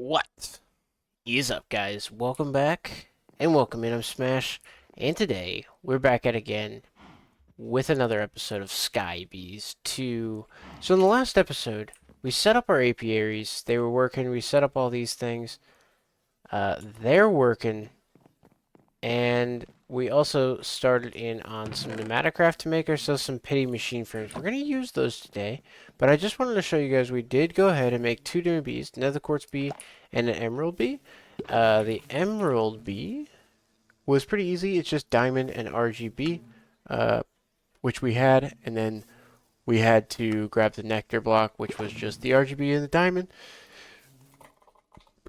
What is up, guys? Welcome back and welcome in. I'm Smash, and today we're back at again with another episode of Sky Bees 2. So in the last episode, we set up our apiaries. They were working. We set up all these things. They're working, and we also started in on some pneumaticraft to make ourselves some pity machine frames. We're going to use those today, but I just wanted to show you guys we did go ahead and make two new bees, nether quartz bee and an emerald bee. The emerald bee was pretty easy. It's just diamond and RGB, which we had, and then we had to grab the nectar block, which was just the RGB and the diamond.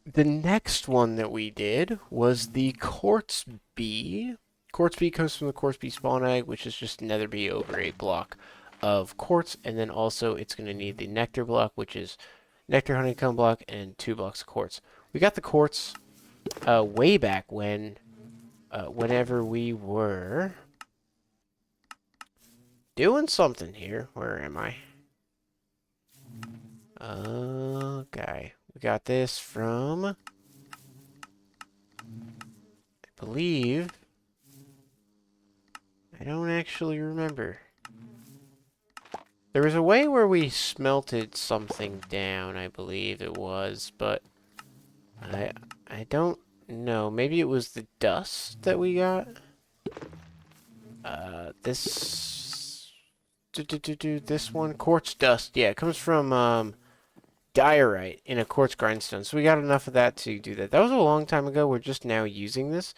The next one that we did was the quartz bee. Quartz bee comes from the quartz bee spawn egg, which is just nether bee over a block of quartz, and then also it's going to need the nectar block, which is nectar honeycomb block and 2 blocks of quartz. We got the quartz way back when, whenever we were doing something here. Where am I? Okay, we got this from, I believe. I don't actually remember. There was a way where we smelted something down, I believe it was, but I don't know. Maybe it was the dust that we got. This one, quartz dust. Yeah, it comes from diorite in a quartz grindstone. So we got enough of that to do that. That was a long time ago. We're just now using this.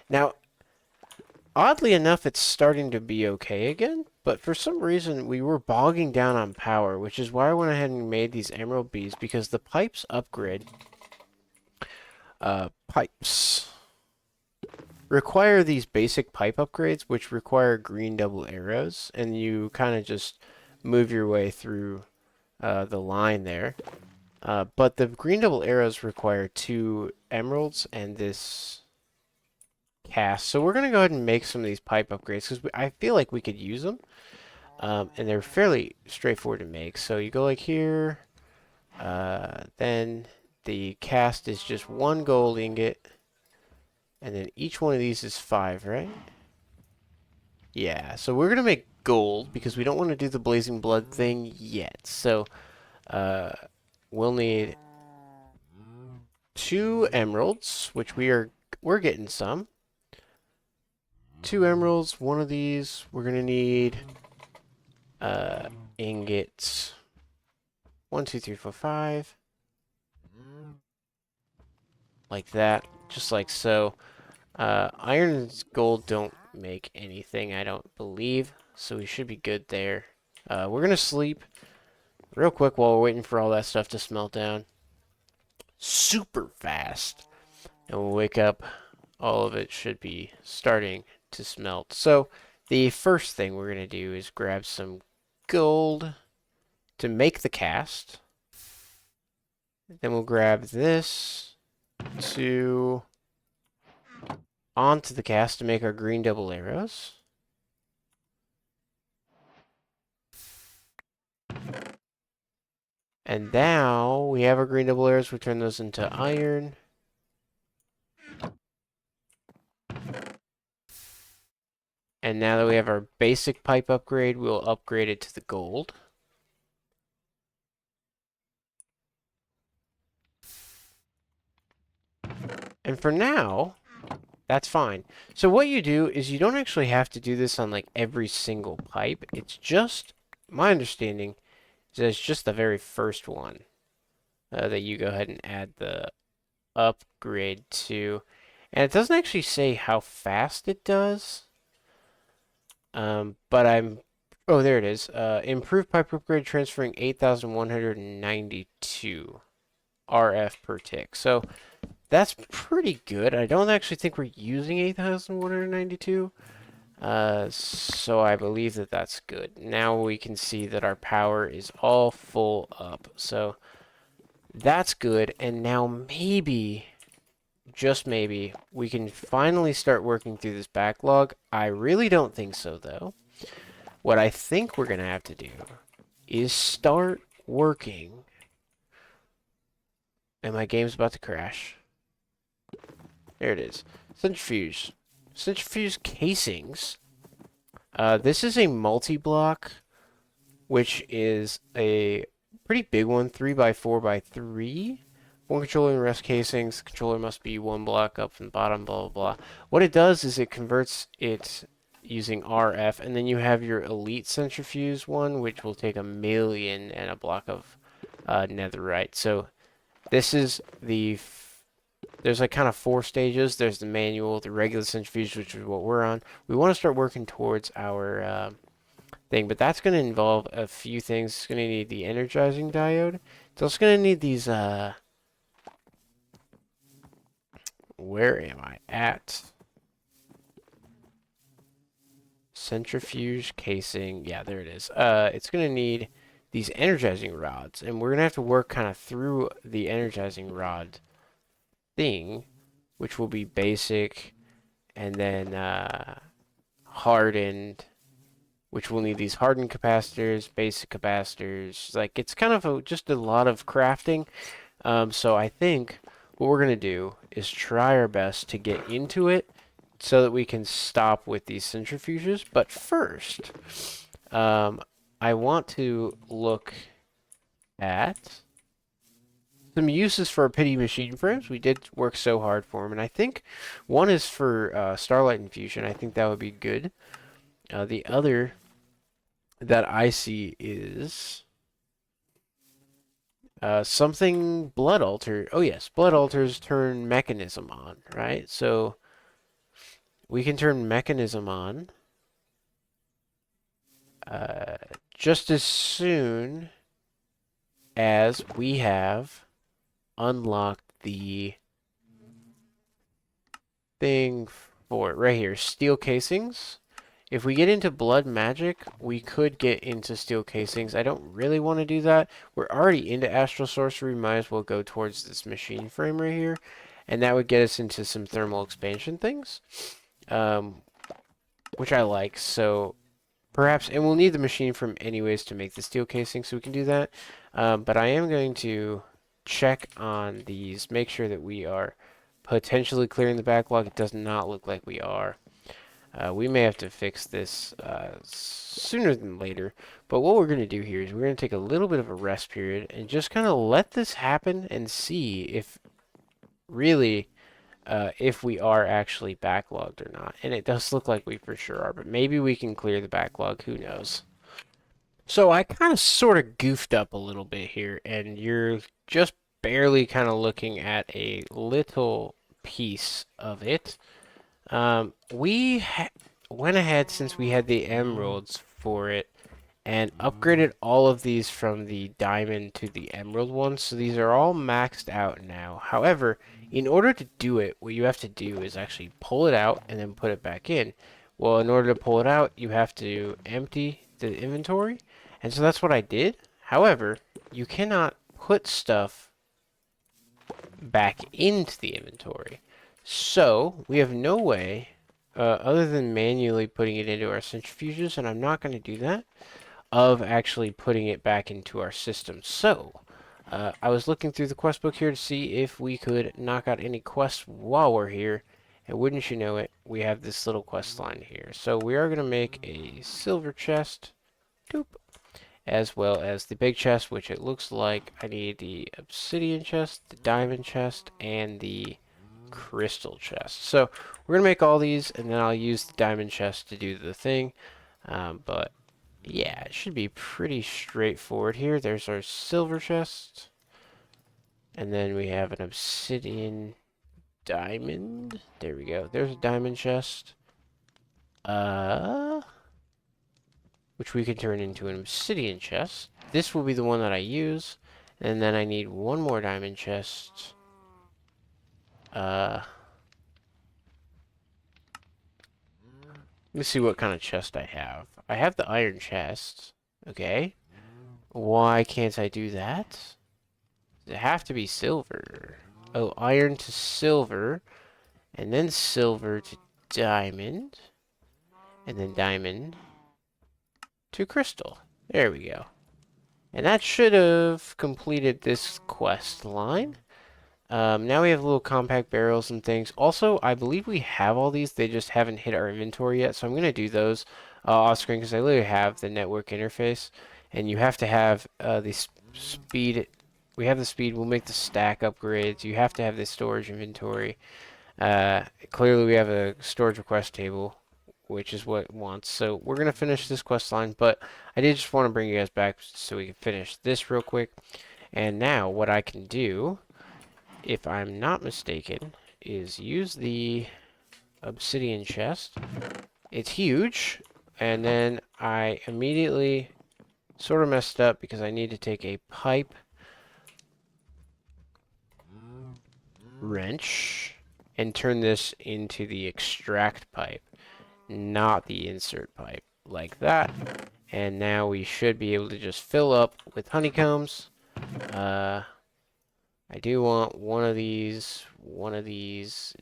Now, oddly enough, it's starting to be okay again, but for some reason we were bogging down on power, which is why I went ahead and made these emerald bees, because the pipes upgrade, pipes require these basic pipe upgrades, which require green double arrows, and you kind of just move your way through the line there. But the green double arrows require 2 emeralds and this cast. So we're going to go ahead and make some of these pipe upgrades because I feel like we could use them. And they're fairly straightforward to make. So you go like here. Then the cast is just 1 gold ingot. And then each one of these is 5, right? Yeah, so we're going to make gold because we don't want to do the blazing blood thing yet. So we'll need 2 emeralds, which we're getting some. 2 emeralds, 1 of these. We're going to need ingots. 1, 2, 3, 4, 5. Like that, just like so. Iron and gold don't make anything, I don't believe, so we should be good there. We're gonna sleep real quick while we're waiting for all that stuff to smelt down. Super fast. And we'll wake up, all of it should be starting to smelt. So, the first thing we're gonna do is grab some gold to make the cast. Then we'll grab this to onto the cast to make our green double arrows. And now we have our green double arrows. We turn those into iron. And now that we have our basic pipe upgrade, we'll upgrade it to the gold. And for now, that's fine. So what you do is you don't actually have to do this on like every single pipe. It's just, my understanding is that it's just the very first one that you go ahead and add the upgrade to. And it doesn't actually say how fast it does. But oh, there it is. Improved pipe upgrade transferring 8,192 RF per tick. So that's pretty good. I don't actually think we're using 8,192. So I believe that that's good. Now we can see that our power is all full up. So that's good. And now maybe, just maybe, we can finally start working through this backlog. I really don't think so, though. What I think we're going to have to do is start working And my game's about to crash. There it is. Centrifuge. Centrifuge casings. This is a multi-block, which is a pretty big one, 3x4x3. One controller and rest casings. The controller must be one block up from the bottom, blah, blah, blah. What it does is it converts it using RF, and then you have your Elite Centrifuge one, which will take 1,000,000 and a block of netherite. So this is there's like kind of 4 stages. There's the manual, the regular centrifuge, which is what we're on. We want to start working towards our thing, but that's going to involve a few things. It's going to need the energizing diode. It's also going to need these, where am I at? Centrifuge casing. Yeah, there it is. It's going to need these energizing rods, and we're going to have to work kind of through the energizing rod thing, which will be basic, and then hardened, which will need these hardened capacitors, basic capacitors. Like, it's kind of just a lot of crafting. So I think what we're going to do is try our best to get into it so that we can stop with these centrifuges. But first, I want to look at some uses for our pity machine frames. We did work so hard for them, and I think one is for starlight infusion. I think that would be good. The other that I see is something blood alter. Oh yes, blood alters turn mechanism on, right? So we can turn mechanism on just as soon as we have unlocked the thing for it right here, steel casings. If we get into blood magic, we could get into steel casings. I don't really want to do that. We're already into astral sorcery. We might as well go towards this machine frame right here. And that would get us into some thermal expansion things, which I like. So perhaps, and we'll need the machine frame anyways to make the steel casing, so we can do that. But I am going to check on these, make sure that we are potentially clearing the backlog. It does not look like we are. We may have to fix this sooner than later, but what we're going to do here is we're going to take a little bit of a rest period and just kind of let this happen and see if really if we are actually backlogged or not. And it does look like we for sure are, but maybe we can clear the backlog, who knows. So I kind of sort of goofed up a little bit here, and you're just barely kind of looking at a little piece of it. We went ahead, since we had the emeralds for it, and upgraded all of these from the diamond to the emerald ones. So these are all maxed out now. However, in order to do it, what you have to do is actually pull it out and then put it back in. Well, in order to pull it out, you have to empty the inventory. And so that's what I did. However, you cannot put stuff back into the inventory. So we have no way, other than manually putting it into our centrifuges, and I'm not going to do that, of actually putting it back into our system. So I was looking through the quest book here to see if we could knock out any quests while we're here. And wouldn't you know it, we have this little quest line here. So we are going to make a silver chest, doop, as well as the big chest, which it looks like I need the obsidian chest, the diamond chest, and the crystal chest. So we're going to make all these, and then I'll use the diamond chest to do the thing. But yeah, it should be pretty straightforward here. There's our silver chest. And then we have an obsidian diamond. There we go. There's a diamond chest. Which we can turn into an obsidian chest. This will be the one that I use. And then I need one more diamond chest. Let's see what kind of chest I have. I have the iron chest. Okay. Why can't I do that? Does it have to be silver? Oh, iron to silver. And then silver to diamond. And then diamond to crystal. There we go. And that should have completed this quest line. Now we have little compact barrels and things. Also, I believe we have all these. They just haven't hit our inventory yet. So I'm going to do those off screen because I literally have the network interface. And you have to have the speed. We have the speed. We'll make the stack upgrades. You have to have the storage inventory. Clearly, we have a storage request table, which is what it wants. So we're going to finish this quest line. But I did just want to bring you guys back so we can finish this real quick. And now what I can do, if I'm not mistaken, is use the obsidian chest. It's huge, and then I immediately sort of messed up because I need to take a pipe wrench and turn this into the extract pipe, not the insert pipe, like that. And now we should be able to just fill up with honeycombs. I do want one of these,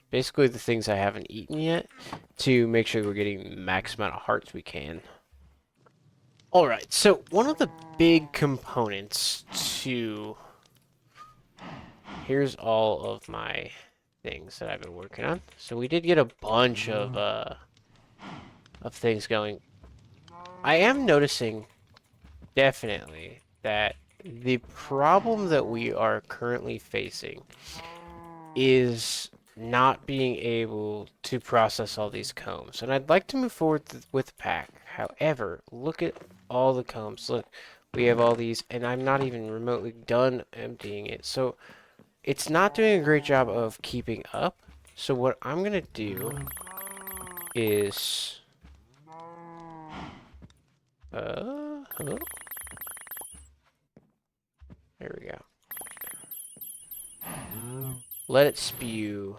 basically the things I haven't eaten yet, to make sure we're getting the max amount of hearts we can. Alright, so one of the big components to... Here's all of my things that I've been working on. So we did get a bunch of things going. I am noticing, definitely, that the problem that we are currently facing is not being able to process all these combs. And I'd like to move forward with the pack. However, look at all the combs. Look, we have all these, and I'm not even remotely done emptying it. So it's not doing a great job of keeping up. So what I'm going to do is... hello? There we go. Let it spew.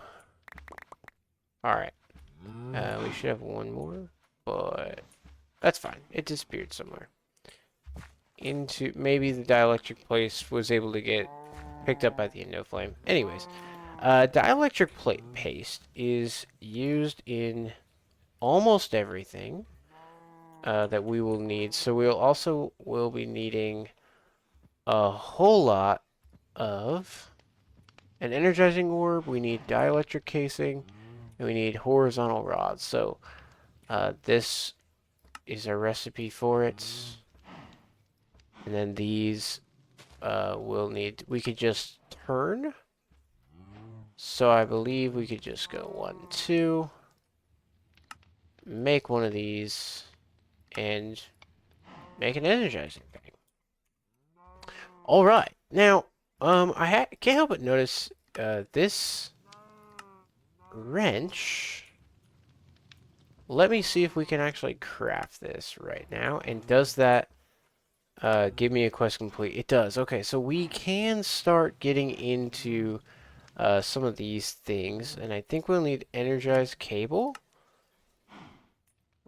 Alright. We should have one more, but that's fine. It disappeared somewhere. Into maybe the dielectric place was able to get picked up by the Indo Flame. Anyways, dielectric plate paste is used in almost everything that we will need. So will be needing a whole lot of an energizing orb. We need dielectric casing, and we need horizontal rods. So this is a recipe for it. And then these we could just turn. So I believe we could just go 1, 2, make one of these, and make an energizing thing. All right, now I can't help but notice this wrench. Let me see if we can actually craft this right now. And does that give me a quest complete? It does. Okay, so we can start getting into some of these things. And I think we'll need energized cable.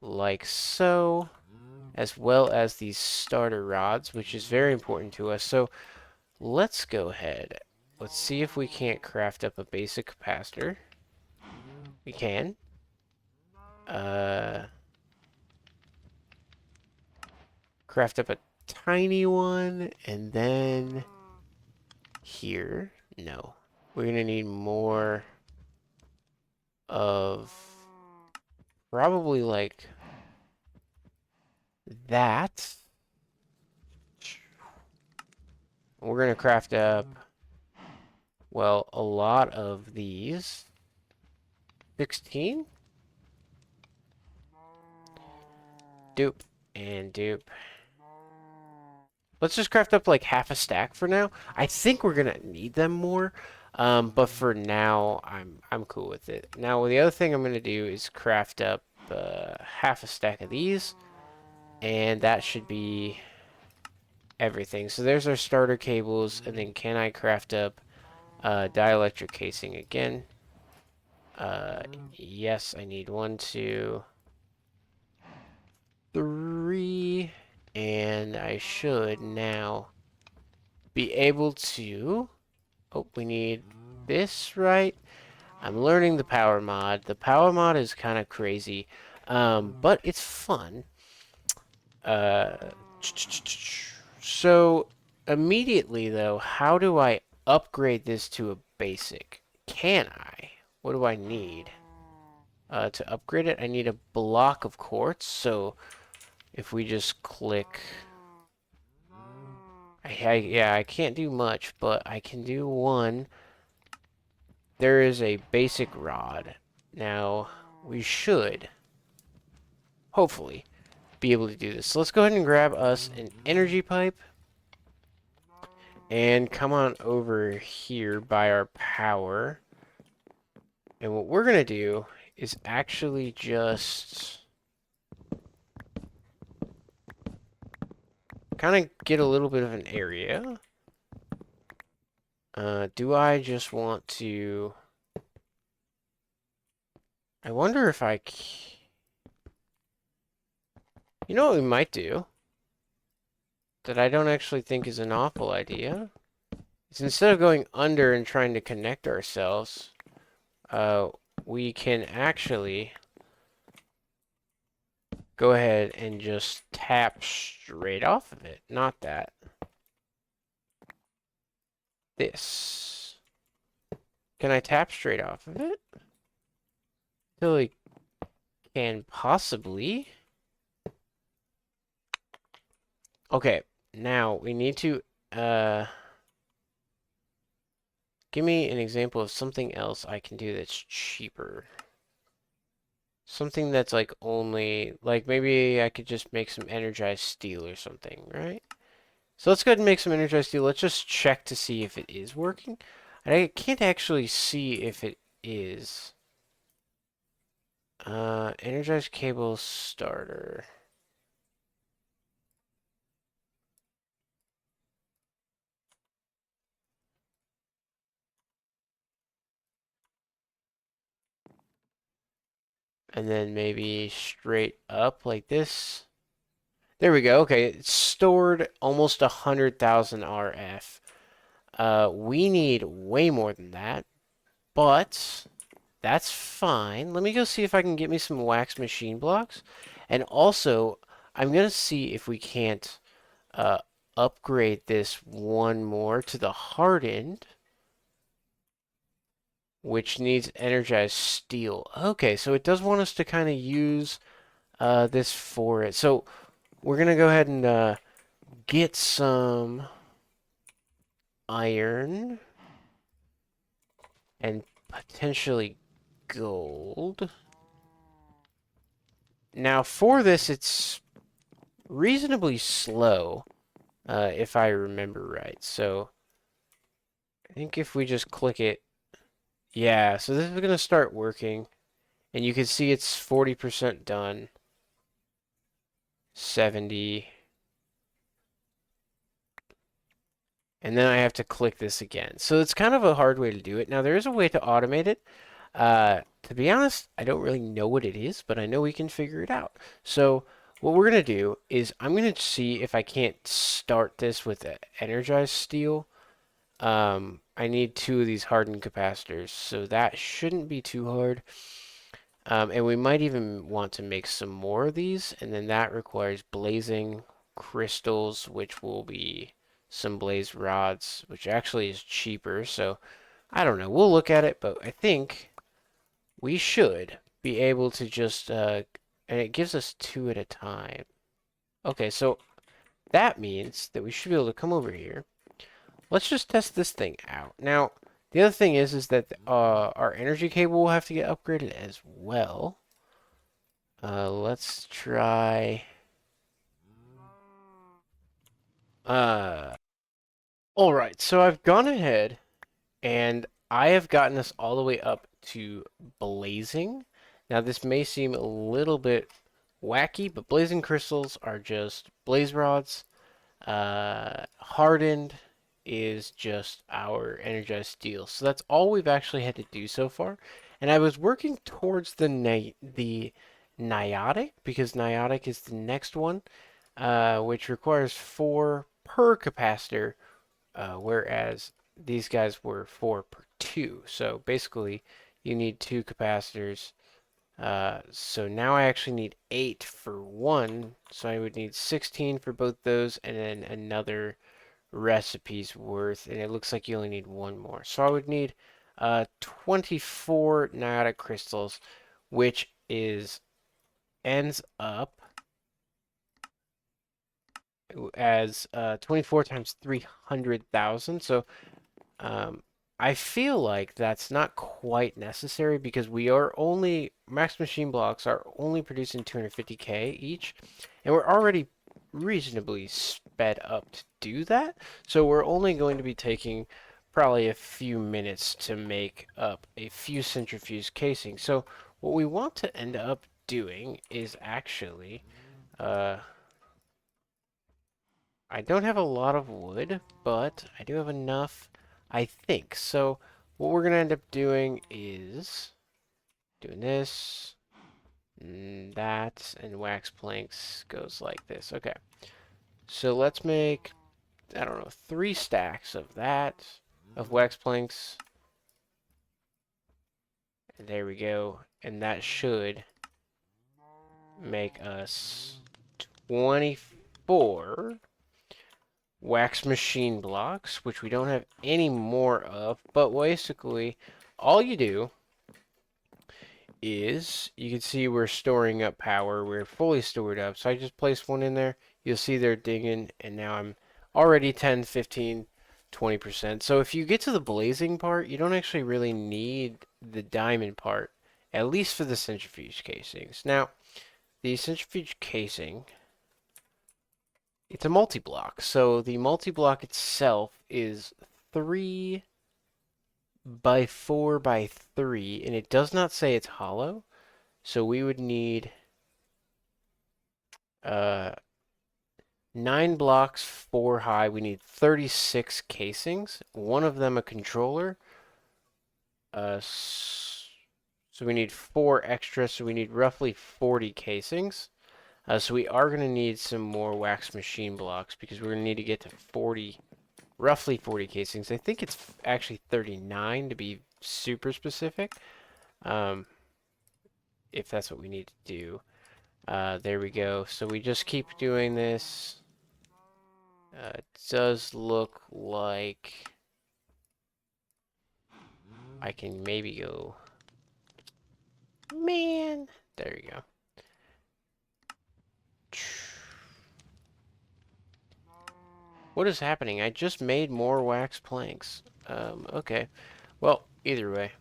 Like so. As well as these starter rods, which is very important to us. So let's go ahead. Let's see if we can't craft up a basic capacitor. We can. Craft up a tiny one, and then here. No. We're gonna need more of probably like that. We're gonna craft up, well, a lot of these. 16? Dupe and dupe. Let's just craft up like half a stack for now. I think we're gonna need them more, but for now, I'm cool with it. Now, the other thing I'm gonna do is craft up half a stack of these, and that should be everything. So there's our starter cables, and then can I craft up dielectric casing again? Yes, I need 1, 2, 3. And I should now be able to... Oh, we need this, right? I'm learning the power mod. The power mod is kind of crazy, but it's fun. So, immediately, though, how do I upgrade this to a basic. Can I? What do I need? To upgrade it, I need a block of quartz. So if we just click, yeah, I can't do much, but I can do one. There is a basic rod. Now we should, hopefully, be able to do this. So let's go ahead and grab us an energy pipe and come on over here by our power. And what we're going to do is actually just kind of get a little bit of an area. Do I just want to... I wonder if You know what we might do? That I don't actually think is an awful idea. Is instead of going under and trying to connect ourselves, we can actually go ahead and just tap straight off of it. Not that. This. Can I tap straight off of it? Till we can possibly. Okay, now we need to give me an example of something else I can do that's cheaper. Something that's like only, like maybe I could just make some energized steel or something, right? So let's go ahead and make some energized steel. Let's just check to see if it is working. I can't actually see if it is. Energized cable starter. And then maybe straight up like this. There we go. Okay, it's stored almost 100,000 RF. We need way more than that, but that's fine. Let me go see if I can get me some wax machine blocks. And also, I'm going to see if we can't uh, upgrade this one more to the hardened, which needs energized steel. Okay, so it does want us to kind of use this for it. So we're going to go ahead and get some iron and potentially gold. Now for this, it's reasonably slow, if I remember right. So I think if we just click it, yeah, so this is going to start working. And you can see it's 40% done, 70. And then I have to click this again. So it's kind of a hard way to do it. Now, there is a way to automate it. To be honest, I don't really know what it is, but I know we can figure it out. So what we're going to do is I'm going to see if I can't start this with an energized steel. I need 2 of these hardened capacitors, so that shouldn't be too hard. And we might even want to make some more of these, and then that requires blazing crystals, which will be some blaze rods, which actually is cheaper. So I don't know. We'll look at it, but I think we should be able to just, and it gives us 2 at a time. Okay, so that means that we should be able to come over here. Let's just test this thing out. Now, the other thing is that our energy cable will have to get upgraded as well. Let's try. All right, so I've gone ahead and I have gotten us all the way up to blazing. Now, this may seem a little bit wacky, but blazing crystals are just blaze rods. Hardened is just our energized steel. So that's all we've actually had to do so far. And I was working towards the niotic, because niotic is the next one, which requires 4 per capacitor, whereas these guys were 4 per 2. So basically, you need 2 capacitors. So now I actually need 8 for one. So I would need 16 for both those, and then another recipes worth, and it looks like you only need one more. So I would need 24 niotic crystals, which ends up as 24 times 300,000. So um, I feel like that's not quite necessary because we are only, max machine blocks are only producing 250k each, and we're already reasonably sped up to do that. So we're only going to be taking probably a few minutes to make up a few centrifuge casings. So what we want to end up doing is actually, I don't have a lot of wood, but I do have enough, I think. So what we're going to end up doing is doing this, and that, and wax planks goes like this. Okay. So let's make, I don't know, 3 stacks of that, of wax planks. And there we go. And that should make us 24 wax machine blocks, which we don't have any more of, but basically all you do is, you can see we're storing up power, we're fully stored up, so I just placed one in there, you'll see they're dinging, and now I'm already 10, 15, 20%. So if you get to the blazing part, you don't actually really need the diamond part, at least for the centrifuge casings. Now, the centrifuge casing, it's a multi-block. So the multi-block itself is 3 by 4 by 3, and it does not say it's hollow. So we would need uh, 9 blocks, 4 high. We need 36 casings, one of them a controller. So we need 4 extra, so we need roughly 40 casings. So we are going to need some more wax machine blocks because we're going to need to get to 40, roughly 40 casings. I think it's actually 39 to be super specific, if that's what we need to do. There we go. So we just keep doing this. It does look like I can maybe go... Man! There you go. What is happening? I just made more wax planks. Okay. Well, either way.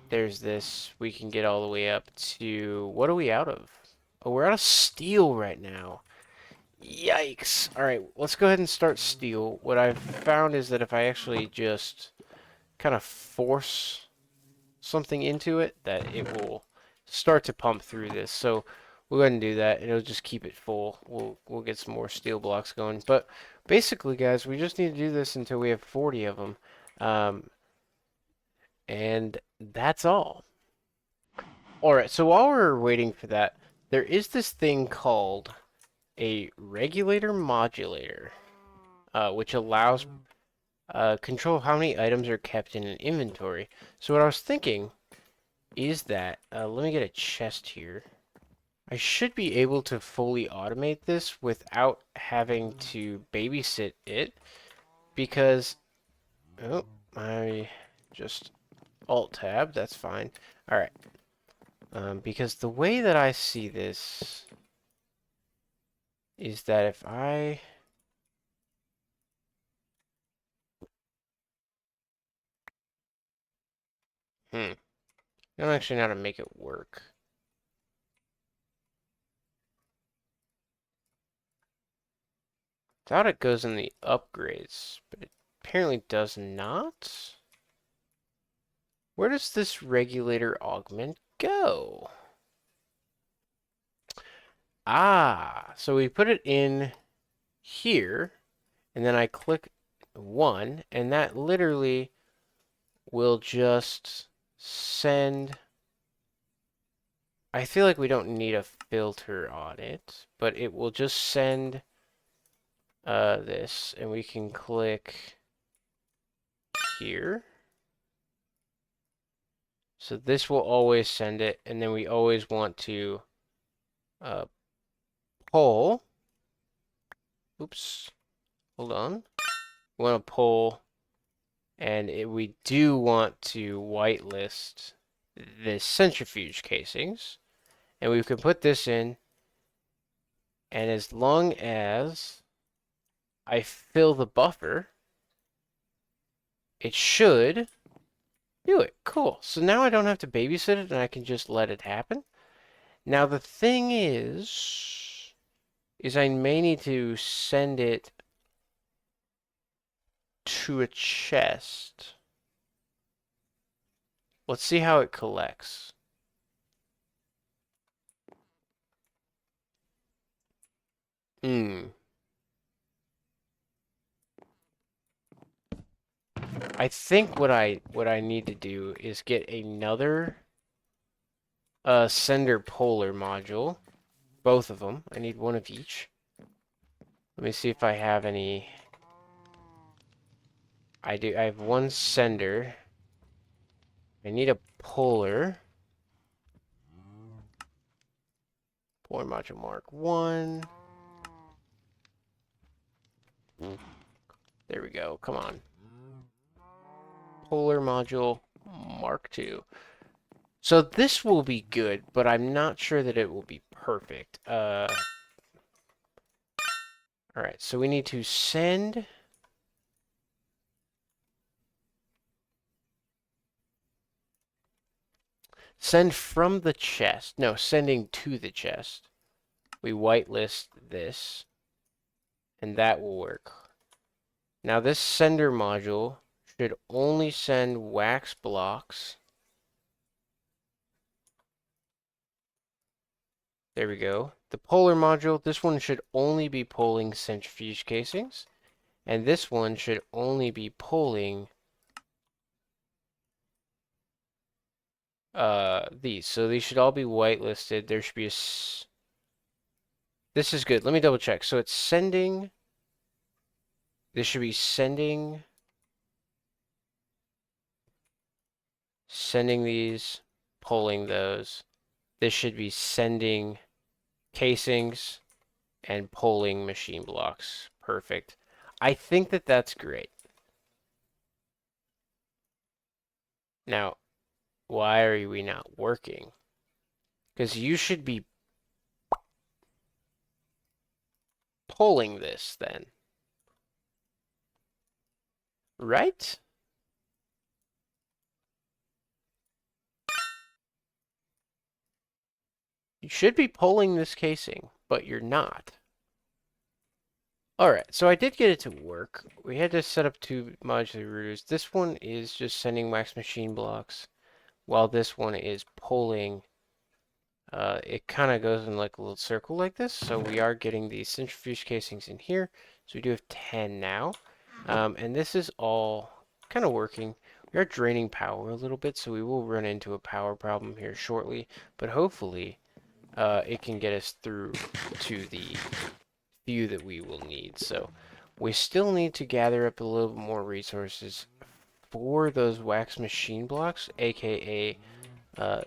There's this. We can get all the way up to... What are we out of? Oh, we're out of steel right now. Yikes. Alright, let's go ahead and start steel. What I've found is that if I actually just kind of force something into it, that it will start to pump through this. So we'll go ahead and do that, and it'll just keep it full. We'll get some more steel blocks going. But basically, guys, we just need to do this until we have 40 of them. And that's all. Alright, so while we're waiting for that, there is this thing called a regulator modulator, which allows control how many items are kept in an inventory. So what I was thinking is that, let me get a chest here. I should be able to fully automate this without having to babysit it, because, oh, I just alt-tab, that's fine. Alright, because the way that I see this is that if I... I don't actually know how to make it work. Thought it goes in the upgrades, but it apparently does not. Where does this regulator augment go? Ah, so we put it in here, and then I click 1, and that literally will just send... I feel like we don't need a filter on it, but it will just send this, and we can click here. So this will always send it, and then we always want to pull. Oops. hold on. We want to pull, and we do want to whitelist the centrifuge casings. And we can put this in, and as long as I fill the buffer, it should do it. Cool. So now I don't have to babysit it, and I can just let it happen. Now the thing is I may need to send it to a chest. Let's see how it collects. I think what I need to do is get another sender polar module. Both of them. I need one of each. Let me see if I have any. I do. I have one sender. I need a polar. Polar module Mark 1. There we go. Come on. Polar module Mark 2. So this will be good, but I'm not sure that it will be perfect. Alright, so we need to send from the chest. No, sending to the chest. We whitelist this, and that will work. Now this sender module should only send wax blocks. There we go. The polar module, this one should only be pulling centrifuge casings, and this one should only be pulling these. So these should all be whitelisted. There should be a this is good. Let me double check. So it's sending. This should be sending these, pulling those. This should be sending casings and pulling machine blocks. Perfect. I think that that's great. Now, why are we not working? Because you should be pulling this then. Right? You should be pulling this casing, but you're not. Alright, so I did get it to work. We had to set up two modular routers. This one is just sending wax machine blocks, while this one is pulling. It kind of goes in like a little circle like this, so we are getting these centrifuge casings in here. So we do have 10 now. And this is all kind of working. We are draining power a little bit, so we will run into a power problem here shortly, but hopefully it can get us through to the few that we will need. So we still need to gather up a little bit more resources for those wax machine blocks, aka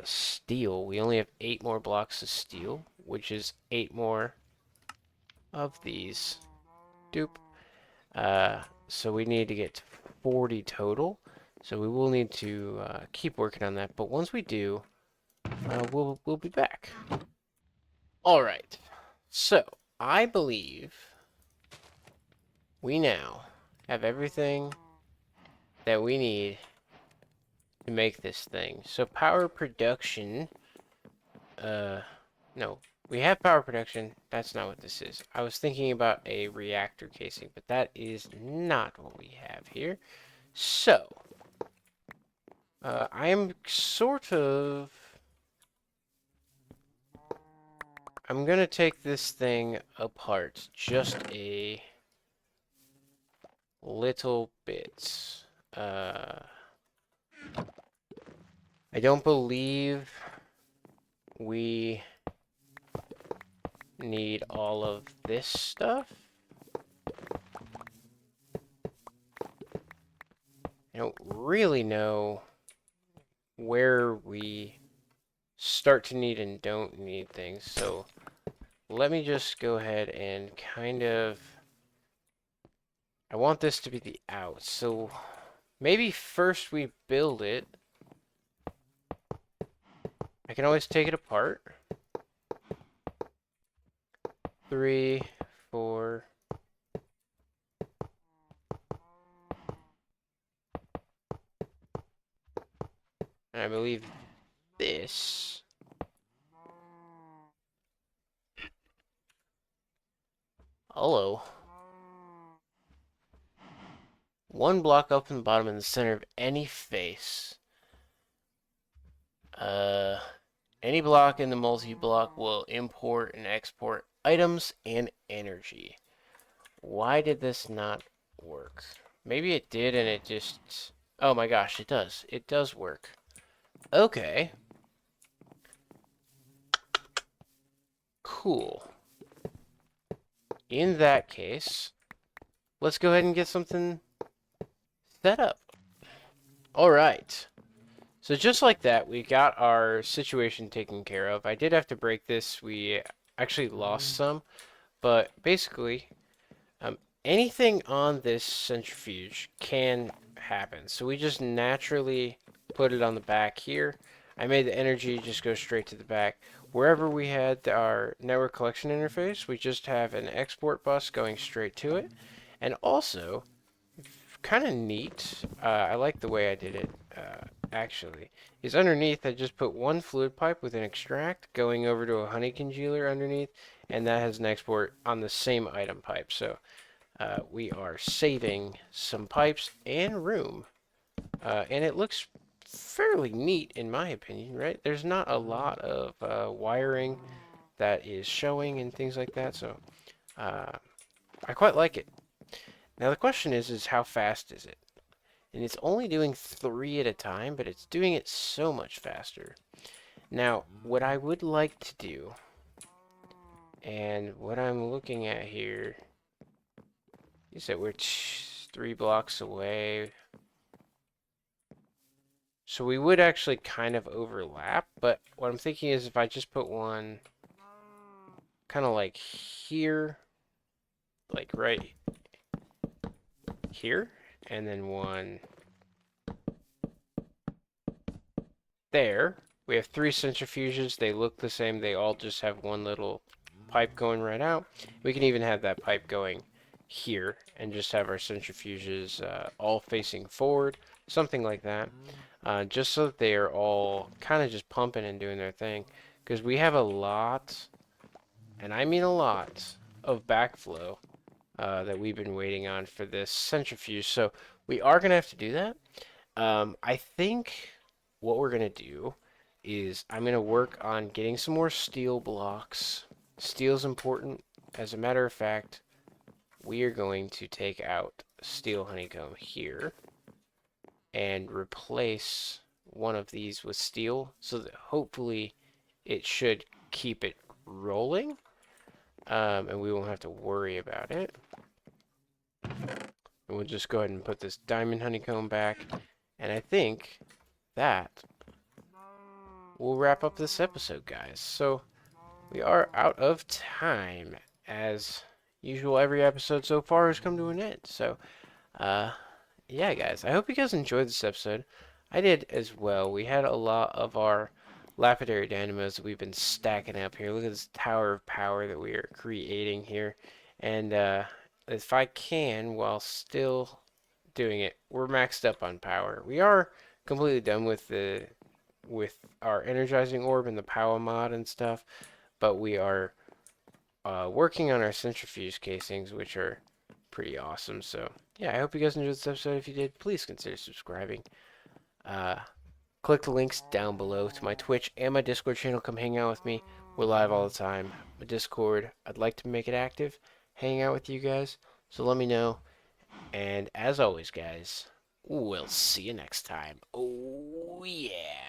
steel. We only have 8 more blocks of steel, which is 8 more of these. Doop. So we need to get to 40 total. So we will need to keep working on that. But once we do, we'll be back. All right. So I believe we now have everything that we need to make this thing. So power production. No, we have power production. That's not what this is. I was thinking about a reactor casing, but that is not what we have here. So, I am sort of... I'm gonna take this thing apart just a little bit. I don't believe we need all of this stuff. I don't really know where we start to need and don't need things, so let me just go ahead and kind of I want this to be the out. So maybe first we build it. I can always take it apart. 3, 4. And I believe this. Hello. One block up in the bottom in the center of any face. Any block in the multi-block will import and export items and energy. Why did this not work? Maybe it did and it just... Oh my gosh, it does. It does work. Okay. Cool. In that case, let's go ahead and get something set up. Alright. So just like that, we got our situation taken care of. I did have to break this. We actually lost some. But basically, anything on this centrifuge can happen. So we just naturally put it on the back here. I made the energy just go straight to the back. Wherever we had our network collection interface, we just have an export bus going straight to it. And also, kind of neat, I like the way I did it, actually, is underneath I just put one fluid pipe with an extract going over to a honey congealer underneath, and that has an export on the same item pipe. So we are saving some pipes and room, and it looks fairly neat in my opinion, right? There's not a lot of wiring that is showing and things like that, so I quite like it. Now the question is how fast is it? And it's only doing 3 at a time, but it's doing it so much faster. Now, what I would like to do, and what I'm looking at here, is that we're 3 blocks away. So we would actually kind of overlap, but what I'm thinking is if I just put one kind of like here, like right here, and then one there. We have 3 centrifuges. They look the same. They all just have one little pipe going right out. We can even have that pipe going here and just have our centrifuges all facing forward, something like that. Just so that they are all kind of just pumping and doing their thing. Because we have a lot, and I mean a lot, of backflow that we've been waiting on for this centrifuge. So we are going to have to do that. I think what we're going to do is I'm going to work on getting some more steel blocks. Steel's important. As a matter of fact, we are going to take out steel honeycomb here and replace one of these with steel so that hopefully it should keep it rolling, and we won't have to worry about it. And we'll just go ahead and put this diamond honeycomb back, and I think that will wrap up this episode, guys. So we are out of time. As usual, every episode so far has come to an end. So yeah, guys, I hope you guys enjoyed this episode. I did as well. We had a lot of our lapidary dynamos that we've been stacking up here. Look at this tower of power that we are creating here. And if I can, while still doing it, we're maxed up on power. We are completely done with our energizing orb and the power mod and stuff, but we are working on our centrifuge casings, which are pretty awesome. So yeah, I hope you guys enjoyed this episode. If you did, please consider subscribing. Click the links down below to my Twitch and my Discord channel. Come hang out with me. We're live all the time. My Discord, I'd like to make it active, hang out with you guys, so let me know. And as always, guys, we'll see you next time. Oh yeah.